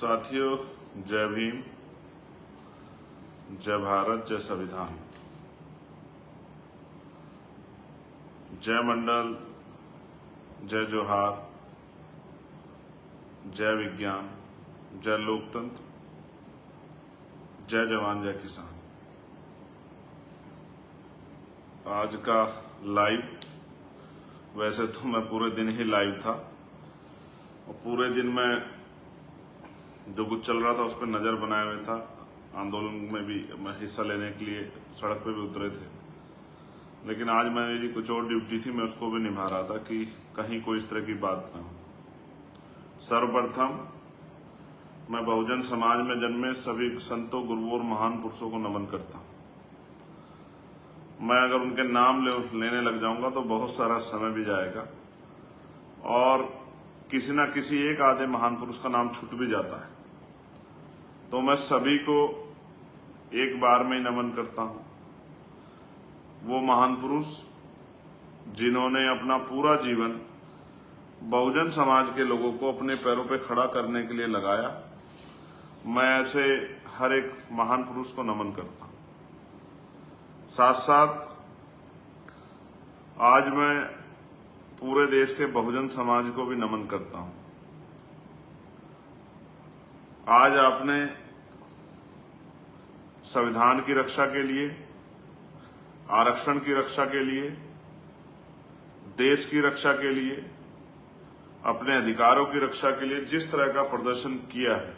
साथियों, जय भीम, जय भारत, जय संविधान, जय मंडल, जय जोहार, जय विज्ञान, जय लोकतंत्र, जय जवान, जय किसान। आज का लाइव, वैसे तो मैं पूरे दिन ही लाइव था और पूरे दिन में जो कुछ चल रहा था उस पर नज़र बनाए हुए था। आंदोलन में भी मैं हिस्सा लेने के लिए सड़क पे भी उतरे थे, लेकिन आज मेरी कुछ और ड्यूटी थी, मैं उसको भी निभा रहा था कि कहीं कोई इस तरह की बात ना हो। सर्वप्रथम मैं बहुजन समाज में जन्मे सभी संतों, गुरुओं और महान पुरुषों को नमन करता हूँ। मैं अगर उनके नाम लेने लग जाऊंगा तो बहुत सारा समय भी जाएगा और किसी ना किसी एक आधे महान पुरुष का नाम छूट भी जाता है, तो मैं सभी को एक बार में ही नमन करता हूं। वो महान पुरुष जिन्होंने अपना पूरा जीवन बहुजन समाज के लोगों को अपने पैरों पे खड़ा करने के लिए लगाया, मैं ऐसे हर एक महान पुरुष को नमन करता हूं। साथ साथ आज मैं पूरे देश के बहुजन समाज को भी नमन करता हूं। आज आपने संविधान की रक्षा के लिए, आरक्षण की रक्षा के लिए, देश की रक्षा के लिए, अपने अधिकारों की रक्षा के लिए जिस तरह का प्रदर्शन किया है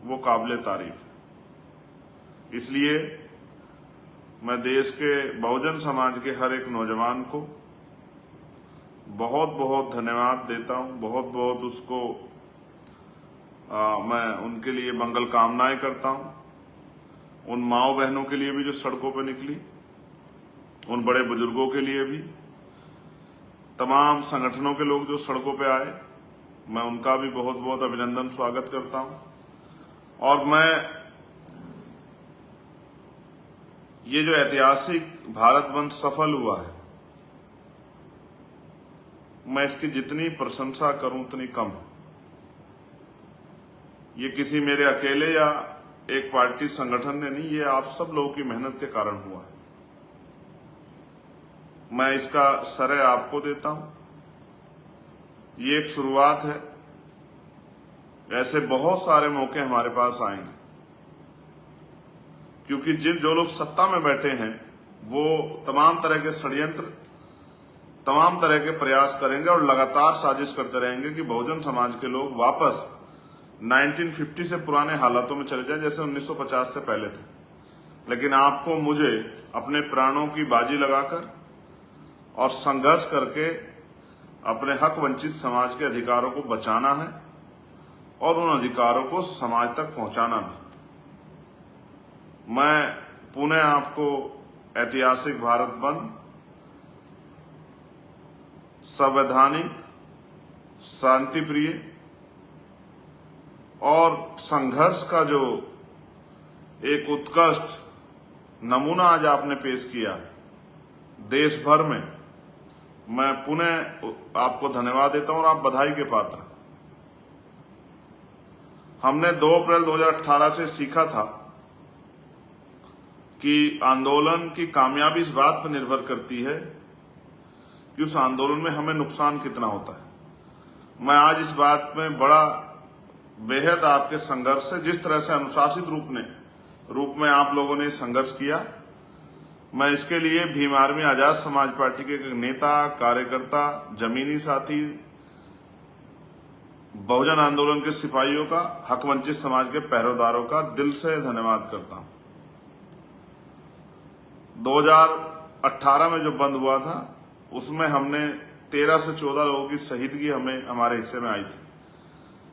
वो काबिले तारीफ है। इसलिए मैं देश के बहुजन समाज के हर एक नौजवान को बहुत बहुत धन्यवाद देता हूं, बहुत बहुत उसको मैं उनके लिए मंगल कामनाएं करता हूं। उन माओ बहनों के लिए भी जो सड़कों पर निकली, उन बड़े बुजुर्गों के लिए भी, तमाम संगठनों के लोग जो सड़कों पे आए, मैं उनका भी बहुत बहुत अभिनंदन, स्वागत करता हूं। और मैं ये जो ऐतिहासिक भारत बंद सफल हुआ है, मैं इसकी जितनी प्रशंसा करूं उतनी कम है। ये किसी मेरे अकेले या एक पार्टी संगठन ने नहीं, ये आप सब लोगों की मेहनत के कारण हुआ है। मैं इसका श्रेय आपको देता हूं। ये एक शुरुआत है, ऐसे बहुत सारे मौके हमारे पास आएंगे, क्योंकि जो लोग सत्ता में बैठे हैं वो तमाम तरह के षड्यंत्र, तमाम तरह के प्रयास करेंगे और लगातार साजिश करते रहेंगे कि बहुजन समाज के लोग वापस 1950 से पुराने हालातों में चले जाएं, जैसे 1950 से पहले थे। लेकिन आपको, मुझे अपने प्राणों की बाजी लगाकर और संघर्ष करके अपने हक वंचित समाज के अधिकारों को बचाना है और उन अधिकारों को समाज तक पहुंचाना भी। मैं पुनः आपको ऐतिहासिक भारत बंद, संवैधानिक, शांति प्रिय और संघर्ष का जो एक उत्कृष्ट नमूना आज आपने पेश किया देश भर में, मैं पुनः आपको धन्यवाद देता हूं और आप बधाई के पात्र। हमने 2 अप्रैल 2018 से सीखा था कि आंदोलन की कामयाबी इस बात पर निर्भर करती है कि उस आंदोलन में हमें नुकसान कितना होता है। मैं आज इस बात में बड़ा बेहद आपके संघर्ष से, जिस तरह से अनुशासित रूप में आप लोगों ने संघर्ष किया, मैं इसके लिए भीम आर्मी आजाद समाज पार्टी के नेता, कार्यकर्ता, जमीनी साथी, बहुजन आंदोलन के सिपाहियों का, हक वंचित समाज के पहरेदारों का दिल से धन्यवाद करता हूं। 2018 में जो बंद हुआ था उसमें हमने 13 से 14 लोगों की शहीदगी हमारे हिस्से में आई थी,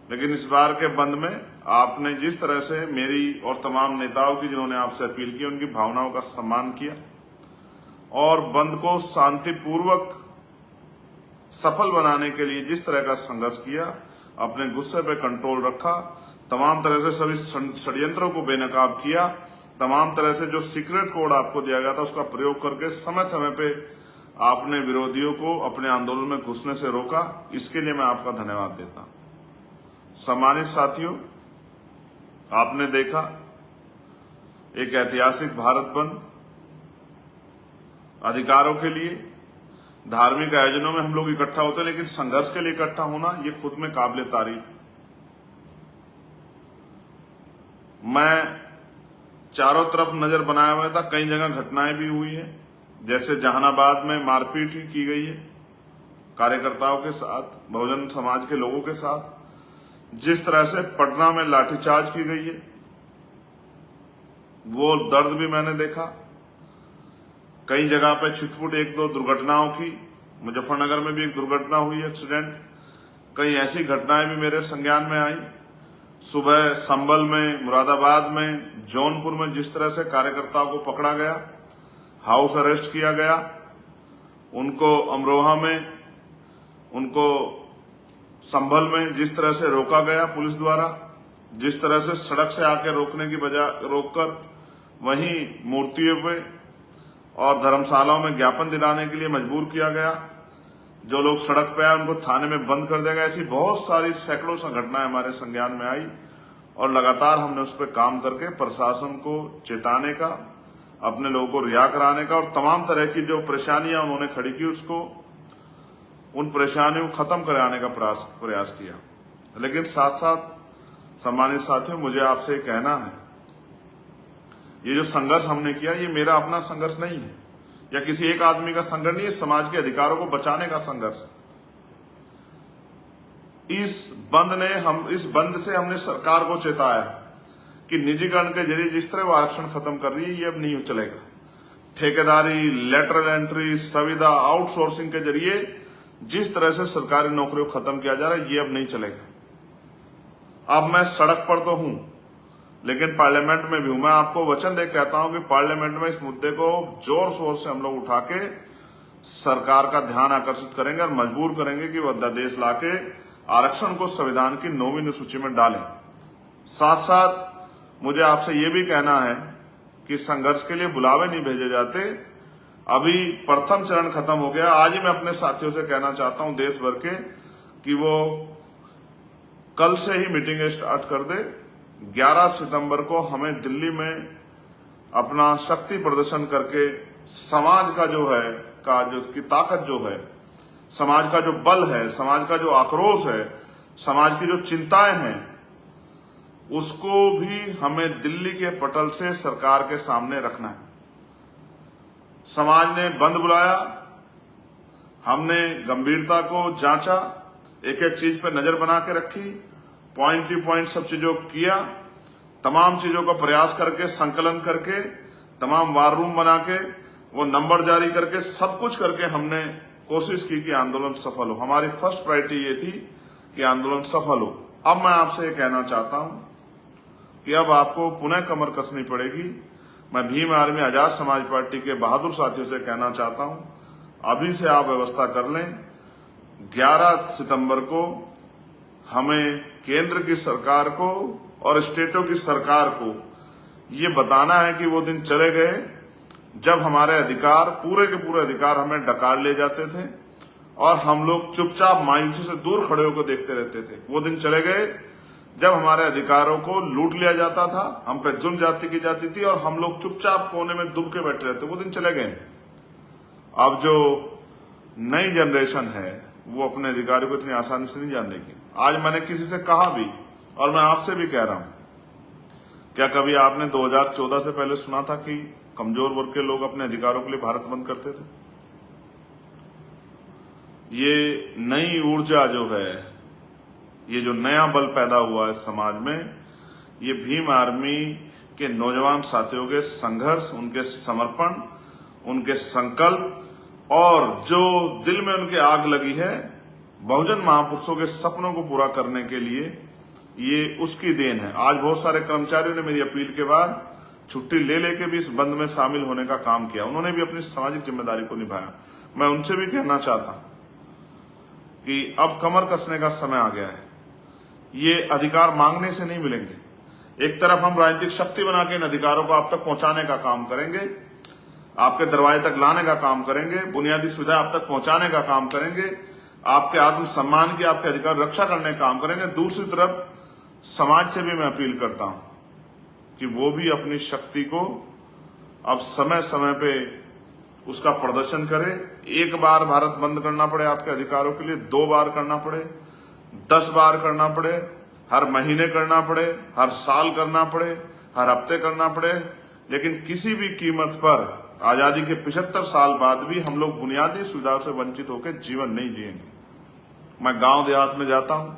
लेकिन इस बार के बंद में आपने जिस तरह से मेरी और तमाम नेताओं की, जिन्होंने आपसे अपील की, उनकी भावनाओं का सम्मान किया और बंद को शांतिपूर्वक सफल बनाने के लिए जिस तरह का संघर्ष किया, अपने गुस्से पे कंट्रोल रखा, तमाम तरह से सभी षड्यंत्रों को बेनकाब किया, तमाम तरह से जो सीक्रेट कोड आपको दिया गया था उसका प्रयोग करके समय समय पे आपने विरोधियों को अपने आंदोलन में घुसने से रोका। इसके लिए मैं आपका धन्यवाद देता हूं। सम्मानित साथियों, आपने देखा एक ऐतिहासिक भारत बंद अधिकारों के लिए, धार्मिक आयोजनों में हम लोग इकट्ठा होते हैं, लेकिन संघर्ष के लिए इकट्ठा होना ये खुद में काबिल तारीफ है। मैं चारों तरफ नजर बनाया हुआ था, कई जगह घटनाएं भी हुई है, जैसे जहानाबाद में मारपीट ही की गई है कार्यकर्ताओं के साथ, बहुजन समाज के लोगों के साथ। जिस तरह से पटना में लाठीचार्ज की गई है, वो दर्द भी मैंने देखा। कई जगह पे छिटपुट एक दो दुर्घटनाओं की, मुजफ्फरनगर में भी एक दुर्घटना हुई, एक्सीडेंट। कई ऐसी घटनाएं भी मेरे संज्ञान में आई। सुबह संभल में, मुरादाबाद में, जौनपुर में जिस तरह से कार्यकर्ताओं को पकड़ा गया, हाउस अरेस्ट किया गया, उनको अमरोहा में, उनको संभल में जिस तरह से रोका गया पुलिस द्वारा, जिस तरह से सड़क से आके रोकने की बजाय रोककर वहीं मूर्तियों पे और धर्मशालाओं में ज्ञापन दिलाने के लिए मजबूर किया गया, जो लोग सड़क पे आए उनको थाने में बंद कर दिया गया। ऐसी बहुत सारी सैकड़ों सा घटनाएं हमारे संज्ञान में आई और लगातार हमने उस पर काम करके प्रशासन को चेताने का, अपने लोगों को रिहा कराने का और तमाम तरह की जो परेशानियां उन्होंने खड़ी की उसको, उन परेशानियों को खत्म कराने का प्रयास किया। लेकिन साथ साथ सम्मानित साथियों, मुझे आपसे कहना है, ये जो संघर्ष हमने किया ये मेरा अपना संघर्ष नहीं है या किसी एक आदमी का संघर्ष नहीं है, समाज के अधिकारों को बचाने का संघर्ष। इस बंद से हमने सरकार को चेताया कि निजीकरण के जरिए जिस तरह वो आरक्षण खत्म कर रही है ये अब नहीं चलेगा। ठेकेदारी, लेटरल एंट्री, संविदा, आउटसोर्सिंग के जरिए जिस तरह से सरकारी नौकरियों को खत्म किया जा रहा है ये अब नहीं चलेगा। अब मैं सड़क पर तो हूं लेकिन पार्लियामेंट में भी हूं। मैं आपको वचन दे कहता हूं कि पार्लियामेंट में इस मुद्दे को जोर शोर से हम लोग उठा के सरकार का ध्यान आकर्षित करेंगे और मजबूर करेंगे कि वह अध्यादेश लाके आरक्षण को संविधान की 9वीं अनुसूची में डालें। साथ साथ मुझे आपसे ये भी कहना है कि संघर्ष के लिए बुलावे नहीं भेजे जाते। अभी प्रथम चरण खत्म हो गया। आज ही मैं अपने साथियों से कहना चाहता हूं देश भर के कि वो कल से ही मीटिंग स्टार्ट कर दे। 11 सितंबर को हमें दिल्ली में अपना शक्ति प्रदर्शन करके समाज का जो है की ताकत जो है, समाज का जो बल है, समाज का जो आक्रोश है, समाज की जो चिंताएं हैं, उसको भी हमें दिल्ली के पटल से सरकार के सामने रखना है। समाज ने बंद बुलाया, हमने गंभीरता को जांचा, एक एक चीज पर नजर बना के रखी, पॉइंट टू पॉइंट सब चीजों को किया, तमाम चीजों का प्रयास करके, संकलन करके, तमाम वार रूम बना के, वो नंबर जारी करके, सब कुछ करके हमने कोशिश की कि आंदोलन सफल हो। हमारी फर्स्ट प्रायोरिटी ये थी कि आंदोलन सफल हो। अब मैं आपसे ये कहना चाहता हूं कि अब आपको पुनः कमर कसनी पड़ेगी। मैं भीम आर्मी आजाद समाज पार्टी के बहादुर साथियों से कहना चाहता हूं, अभी से आप व्यवस्था कर लें। 11 सितंबर को हमें केंद्र की सरकार को और स्टेटों की सरकार को ये बताना है कि वो दिन चले गए जब हमारे अधिकार, पूरे के पूरे अधिकार हमें डकार ले जाते थे और हम लोग चुपचाप मायूसी से दूर खड़े होकर देखते रहते थे। वो दिन चले गए जब हमारे अधिकारों को लूट लिया जाता था, हम पे जुल्म जाति की जाती थी और हम लोग चुपचाप कोने में दुब के बैठे रहते। वो दिन चले गए। अब जो नई जनरेशन है वो अपने अधिकारों को इतनी आसानी से नहीं जान देगी। आज मैंने किसी से कहा भी और मैं आपसे भी कह रहा हूं, क्या कभी आपने 2014 से पहले सुना था कि कमजोर वर्ग के लोग अपने अधिकारों के लिए भारत बंद करते थे? ये नई ऊर्जा जो है, ये जो नया बल पैदा हुआ है समाज में, ये भीम आर्मी के नौजवान साथियों के संघर्ष, उनके समर्पण, उनके संकल्प और जो दिल में उनके आग लगी है बहुजन महापुरुषों के सपनों को पूरा करने के लिए, ये उसकी देन है। आज बहुत सारे कर्मचारियों ने मेरी अपील के बाद छुट्टी ले लेके भी इस बंद में शामिल होने का काम किया। उन्होंने भी अपनी सामाजिक जिम्मेदारी को निभाया। मैं उनसे भी कहना चाहता हूं कि अब कमर कसने का समय आ गया है। ये अधिकार मांगने से नहीं मिलेंगे। एक तरफ हम राजनीतिक शक्ति बना के इन अधिकारों को आप तक पहुंचाने का काम करेंगे, आपके दरवाजे तक लाने का काम करेंगे, बुनियादी सुविधा आप तक पहुंचाने का काम करेंगे, आपके आत्मसम्मान की, आपके अधिकार रक्षा करने का काम करेंगे। दूसरी तरफ समाज से भी मैं अपील करता हूं कि वो भी अपनी शक्ति को अब समय समय पे उसका प्रदर्शन करे। एक बार भारत बंद करना पड़े आपके अधिकारों के लिए, 2 बार करना पड़े, 10 बार करना पड़े, हर महीने करना पड़े, हर साल करना पड़े, हर हफ्ते करना पड़े, लेकिन किसी भी कीमत पर आजादी के 75 साल बाद भी हम लोग बुनियादी सुविधाओं से वंचित होकर जीवन नहीं जिएंगे। मैं गांव देहात में जाता हूं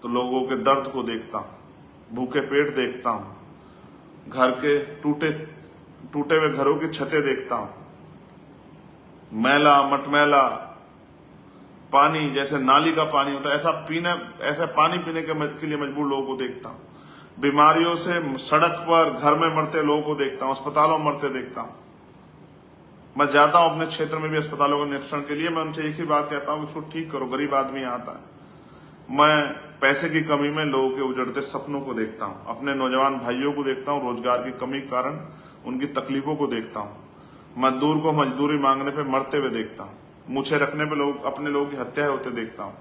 तो लोगों के दर्द को देखता हूं, भूखे पेट देखता हूं, घर के टूटे हुए घरों की छतें देखता हूं, मैला मटमैला पानी, जैसे नाली का पानी होता है ऐसा पानी पीने के लिए मजबूर लोगों को देखता हूं, बीमारियों से सड़क पर घर में मरते लोगों को देखता हूं, अस्पतालों में मरते देखता हूं। मैं जाता हूं अपने क्षेत्र में भी अस्पतालों के निरीक्षण के लिए, मैं उनसे एक ही बात कहता हूं कि उसको ठीक करो, गरीब आदमी आता है। मैं पैसे की कमी में लोगों के उजड़ते सपनों को देखता हूं, अपने नौजवान भाइयों को देखता हूं, रोजगार की कमी के कारण उनकी तकलीफों को देखता हूं, मजदूर को मजदूरी मांगने पे मरते हुए देखता हूं, मूछें रखने पे अपने लोगों की हत्या होते देखता हूं,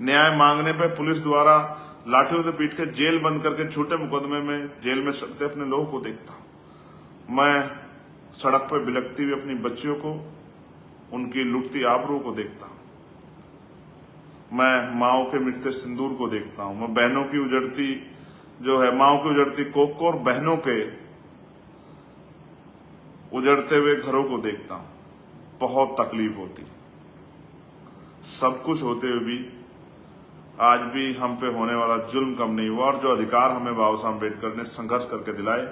न्याय मांगने पे पुलिस द्वारा लाठियों से पीट के जेल बंद करके झूठे मुकदमे में जेल में सड़ते अपने लोगों को देखता हूं। मैं सड़क पर बिलखती हुई अपनी बच्चियों को, उनकी लुटती आबरू को देखता हूं। मैं माओ के मिटते सिंदूर को देखता हूं। मैं बहनों की उजड़ती माओ की उजड़ती कोख को और बहनों के उजड़ते हुए घरों को देखता हूं। बहुत तकलीफ होती, सब कुछ होते हुए भी आज भी हम पे होने वाला जुल्म कम नहीं हुआ, और जो अधिकार हमें बाबा साहब अम्बेडकर ने संघर्ष करके दिलाए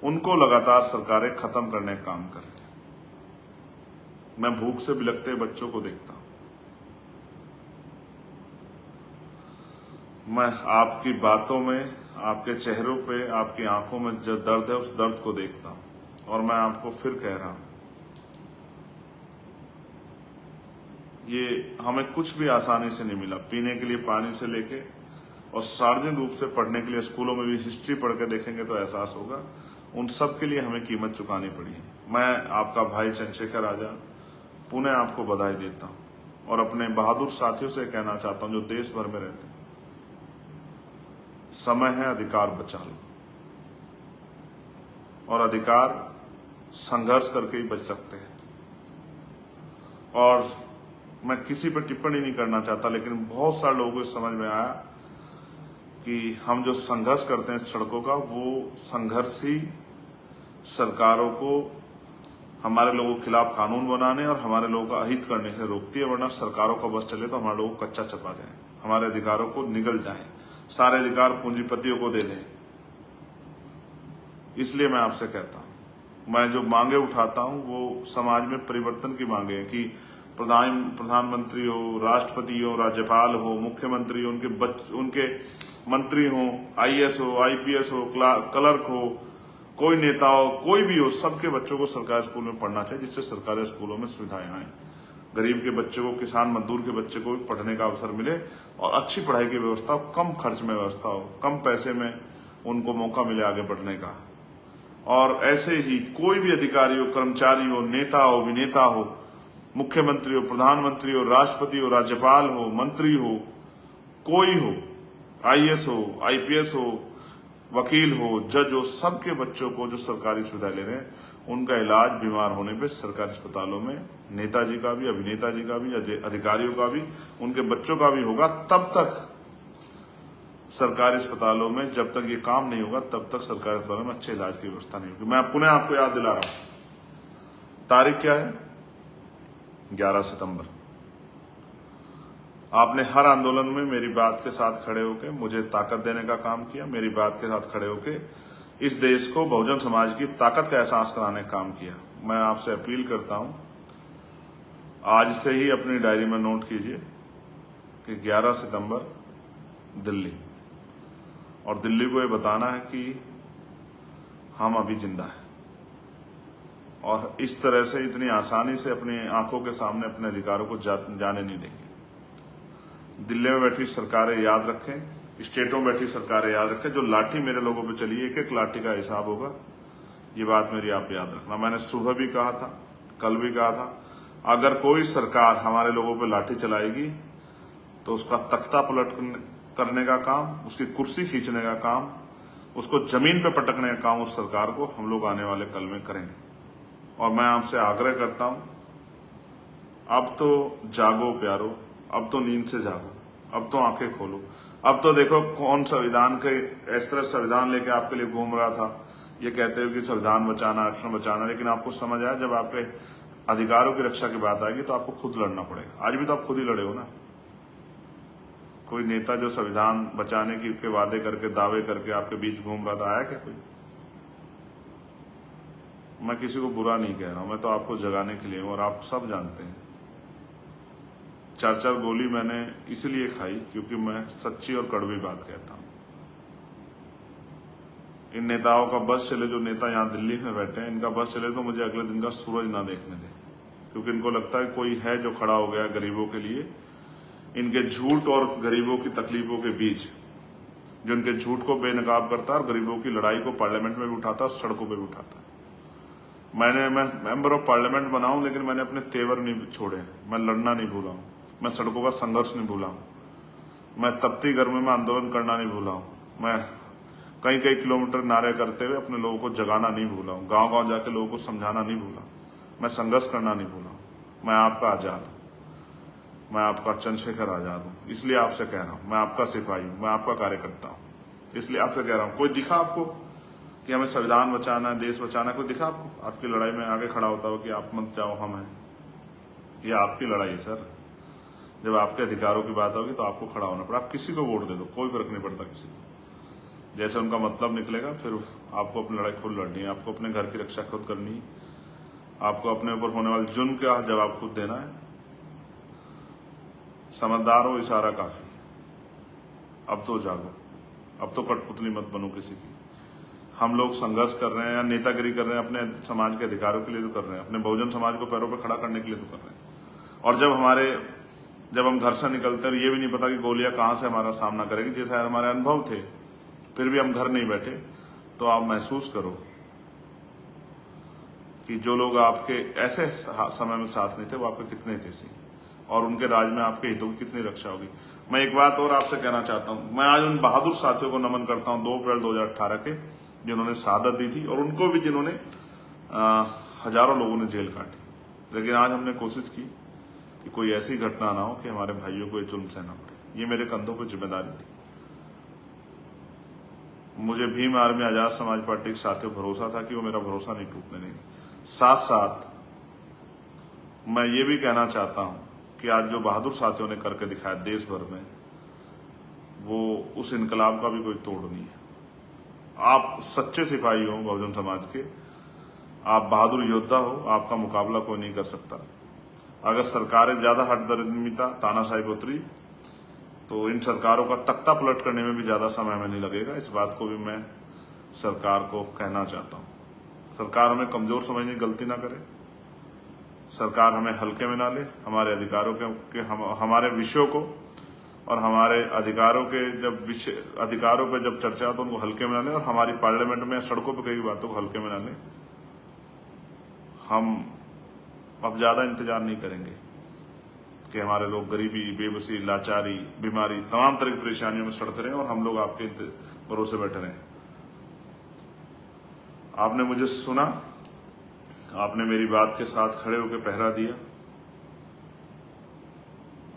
उनको लगातार सरकारें खत्म करने का काम कर रही। मैं भूख से बिलखते बच्चों को देखता हूं। मैं आपकी बातों में, आपके चेहरों पे, आपकी आंखों में जो दर्द है उस दर्द को देखता हूं, और मैं आपको फिर कह रहा हूं, ये हमें कुछ भी आसानी से नहीं मिला। पीने के लिए पानी से लेके और सार्वजनिक रूप से पढ़ने के लिए स्कूलों में भी हिस्ट्री पढ़ के देखेंगे तो एहसास होगा, उन सब के लिए हमें कीमत चुकानी पड़ी है। मैं आपका भाई चंद्रशेखर आजाद पुनः आपको बधाई देता हूं, और अपने बहादुर साथियों से कहना चाहता हूं जो देश भर में रहते हैं, समय है, अधिकार बचा लो। और अधिकार संघर्ष करके ही बच सकते हैं। और मैं किसी पर टिप्पणी नहीं करना चाहता, लेकिन बहुत सारे लोगों को समझ में आया कि हम जो संघर्ष करते हैं सड़कों का, वो संघर्ष ही सरकारों को हमारे लोगों के खिलाफ कानून बनाने और हमारे लोगों का अहित करने से रोकती है। वरना सरकारों का बस चले तो हमारे लोगों को कच्चा चपा जाए, हमारे अधिकारों को निगल जाए, सारे अधिकार पूंजीपतियों को दे दें। इसलिए मैं आपसे कहता हूं, मैं जो मांगे उठाता हूं वो समाज में परिवर्तन की मांगे हैं, कि प्रधानमंत्री हो, राष्ट्रपति हो, राज्यपाल हो, मुख्यमंत्री हो, उनके मंत्री हो, आईएएस हो, आईपीएस हो, क्लर्क हो, कोई नेता हो, कोई भी हो, सबके बच्चों को सरकारी स्कूल में पढ़ना चाहिए, जिससे सरकारी स्कूलों में सुविधाएं आए, गरीब के बच्चे को, किसान मजदूर के बच्चे को भी पढ़ने का अवसर मिले, और अच्छी पढ़ाई की व्यवस्था हो, कम खर्च में व्यवस्था हो, कम पैसे में उनको मौका मिले आगे बढ़ने का। और ऐसे ही कोई भी अधिकारी हो, कर्मचारी हो, नेता हो, अभिनेता हो, मुख्यमंत्री हो, प्रधानमंत्री हो, राष्ट्रपति हो, राज्यपाल हो, मंत्री हो, कोई हो, आईएएस हो, आईपीएस हो, वकील हो, जज हो, सबके बच्चों को जो सरकारी सुविधा ले रहे हैं, उनका इलाज बीमार होने पे सरकारी अस्पतालों में नेताजी का भी, अभिनेता जी का भी, अधिकारियों का भी, उनके बच्चों का भी होगा। तब तक सरकारी अस्पतालों में, जब तक ये काम नहीं होगा, तब तक सरकारी अस्पतालों में अच्छे इलाज की व्यवस्था नहीं होगी। मैं पुनः आपको याद दिला रहा हूं, तारीख क्या है? 11 सितंबर। आपने हर आंदोलन में मेरी बात के साथ खड़े होकर मुझे ताकत देने का काम किया, मेरी बात के साथ खड़े होकर इस देश को बहुजन समाज की ताकत का एहसास कराने का काम किया। मैं आपसे अपील करता हूं, आज से ही अपनी डायरी में नोट कीजिए कि 11 सितंबर दिल्ली, और दिल्ली को ये बताना है कि हम अभी जिंदा हैं, और इस तरह से इतनी आसानी से अपनी आंखों के सामने अपने अधिकारों को जाने नहीं देंगे। दिल्ली में बैठी सरकारें याद रखें, स्टेटों में बैठी सरकारें याद रखें, जो लाठी मेरे लोगों पे चली, एक एक लाठी का हिसाब होगा। ये बात मेरी आप याद रखना। मैंने सुबह भी कहा था, कल भी कहा था, अगर कोई सरकार हमारे लोगों पे लाठी चलाएगी तो उसका तख्ता पलट करने का काम, उसकी कुर्सी खींचने का काम उसको जमीन पे पटकने का काम उस सरकार को हम लोग आने वाले कल में करेंगे। और मैं आपसे आग्रह करता हूं, अब तो जागो प्यारो, अब तो नींद से जागो, अब तो आंखें खोलो। अब तो देखो कौन संविधान के इस तरह संविधान लेके आपके लिए घूम रहा था, ये कहते हुए कि संविधान बचाना, आरक्षण बचाना, लेकिन आपको समझ आया जब आपके अधिकारों की रक्षा की बात आएगी तो आपको खुद लड़ना पड़ेगा। आज भी तो आप खुद ही लड़े हो ना। कोई नेता जो संविधान बचाने के वादे करके, दावे करके आपके बीच घूम रहा था, आया क्या कोई? मैं किसी को बुरा नहीं कह रहा हूं, मैं तो आपको जगाने के लिए हूं और आप सब जानते हैं। 4-4 गोली मैंने इसलिए खाई क्योंकि मैं सच्ची और कड़वी बात कहता हूं। इन नेताओं का बस चले, जो नेता यहाँ दिल्ली में बैठे हैं, इनका बस चले तो मुझे अगले दिन का सूरज ना देखने दे, क्योंकि इनको लगता है कोई है जो खड़ा हो गया गरीबों के लिए। इनके झूठ और गरीबों की तकलीफों के बीच, जो इनके झूठ को बेनकाब करता है और गरीबों की लड़ाई को पार्लियामेंट में भी उठाता है, सड़कों पर भी उठाता है। मैं मेंबर ऑफ पार्लियामेंट बना हूं, लेकिन मैंने अपने तेवर नहीं छोड़े, मैं लड़ना नहीं भूला हूं, मैं सड़कों का संघर्ष नहीं भूला हूं, मैं तपती गर्मी में आंदोलन करना नहीं भूला हूं, मैं कई कई किलोमीटर नारे करते हुए अपने लोगों को जगाना नहीं भूला हूं, गांव गांव जाके लोगों को समझाना नहीं भूला, मैं संघर्ष करना नहीं भूला हूं। मैं आपका आजाद हूं, मैं आपका चंद्रशेखर आजाद हूं, इसलिए आपसे कह रहा हूं। मैं आपका सिपाही हूं, मैं आपका कार्यकर्ता हूं, इसलिए आपसे कह रहा हूं। कोई दिखा आपको कि हमें संविधान बचाना है, देश बचाना है? कोई दिखा आपको आपकी लड़ाई में आगे खड़ा होता हो कि आप मत जाओ, हम हैं? ये आपकी लड़ाई है सर। जब आपके अधिकारों की बात होगी तो आपको खड़ा होना पड़ा। आप किसी को वोट दे दो, कोई फर्क नहीं पड़ता किसी को, जैसे उनका मतलब निकलेगा। फिर आपको अपनी लड़ाई खुद लड़नी है, आपको अपने घर की रक्षा खुद करनी है, आपको अपने ऊपर होने वाले जुर्म का जवाब खुद देना है। समझदार हो, इशारा काफी। अब तो जागो, अब तो कठपुतली मत बनो किसी की। हम लोग संघर्ष कर रहे हैं या नेतागिरी कर रहे हैं, अपने समाज के अधिकारों के लिए तो कर रहे हैं, अपने बहुजन समाज को पैरों पर खड़ा करने के लिए तो कर रहे हैं। और जब हम घर से निकलते हैं, ये भी नहीं पता कि गोलियां कहां से हमारा सामना करेगी, जैसे हमारे अनुभव थे, फिर भी हम घर नहीं बैठे, तो आप महसूस करो कि जो लोग आपके ऐसे समय में साथ नहीं थे वो आपके कितने थे सी, और उनके राज में आपके हितों की कितनी रक्षा होगी। मैं एक बात और आपसे कहना चाहता हूं, मैं आज उन बहादुर साथियों को नमन करता हूं 2 अप्रैल 2018 के, जिन्होंने शहादत दी थी, और उनको भी जिन्होंने हजारों लोगों ने जेल काटी। लेकिन आज हमने कोशिश की कि कोई ऐसी घटना ना हो कि हमारे भाइयों को ये जुल्म सहना पड़े। ये मेरे कंधों पर जिम्मेदारी थी। मुझे भीम आर्मी आजाद समाज पार्टी के साथियों भरोसा था कि वो मेरा भरोसा नहीं टूटने देंगे। साथ साथ मैं ये भी कहना चाहता हूं कि आज जो बहादुर साथियों ने करके दिखाया देश भर में, वो उस इनकलाब का भी कोई तोड़ नहीं है। आप सच्चे सिपाही हो बहुजन समाज के, आप बहादुर योद्धा हो, आपका मुकाबला कोई नहीं कर सकता। अगर सरकारें ज्यादा हठधर्मिता, तानाशाही पे उतरी तो इन सरकारों का तख्ता पलट करने में भी ज्यादा समय में नहीं लगेगा। इस बात को भी मैं सरकार को कहना चाहता हूं। सरकार हमें कमजोर समझने की गलती ना करे, सरकार हमें हल्के में ना ले। हमारे अधिकारों हमारे विषयों को और हमारे अधिकारों पे जब चर्चा हो तो उनको हल्के में ना ले, और हमारी पार्लियामेंट में सड़कों पे कई बातों को हल्के में ना ले। हम अब ज्यादा इंतजार नहीं करेंगे कि हमारे लोग गरीबी, बेबसी, लाचारी, बीमारी, तमाम तरह की परेशानियों में सड़ते रहे और हम लोग आपके भरोसे बैठे रहे। आपने मुझे सुना, आपने मेरी बात के साथ खड़े होकर पहरा दिया,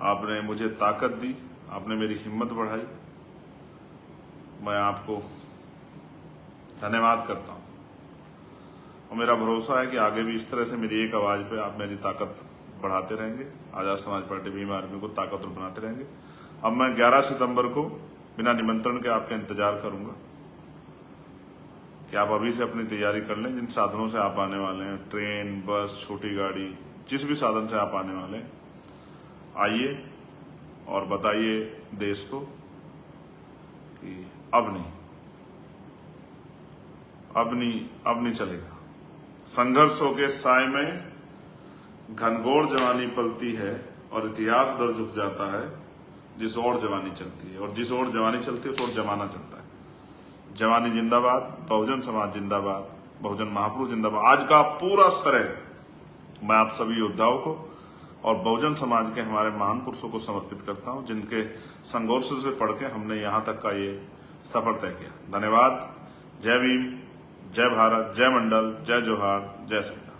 आपने मुझे ताकत दी, आपने मेरी हिम्मत बढ़ाई। मैं आपको धन्यवाद करता हूं, और मेरा भरोसा है कि आगे भी इस तरह से मेरी एक आवाज पे आप मेरी ताकत बढ़ाते रहेंगे। आजाद समाज पार्टी भीम आर्मी को ताकतवर बनाते रहेंगे। अब मैं 11 सितंबर को बिना निमंत्रण के आपका इंतजार करूंगा कि आप अभी से अपनी तैयारी कर लें। जिन साधनों से आप आने वाले हैं, ट्रेन, बस, छोटी गाड़ी, जिस भी साधन से आप आने वाले हैं, आइए और बताइए देश को कि अब नहीं चलेगा। संघर्षों के साय में घनघोर जवानी पलती है और इतिहास दर झुक जाता है जिस ओर जवानी चलती है, और जिस ओर जवानी चलती है उस ओर जमाना चलता है। जवानी जिंदाबाद, बहुजन समाज जिंदाबाद, बहुजन महापुरुष जिंदाबाद। आज का पूरा श्रेय मैं आप सभी योद्धाओं को और बहुजन समाज के हमारे महान पुरुषों को समर्पित करता हूं, जिनके संघर्ष से पढ़ के हमने यहां तक का ये सफर तय किया। धन्यवाद। जय भीम, जय भारत, जय मंडल, जय जोहार, जय संविधान।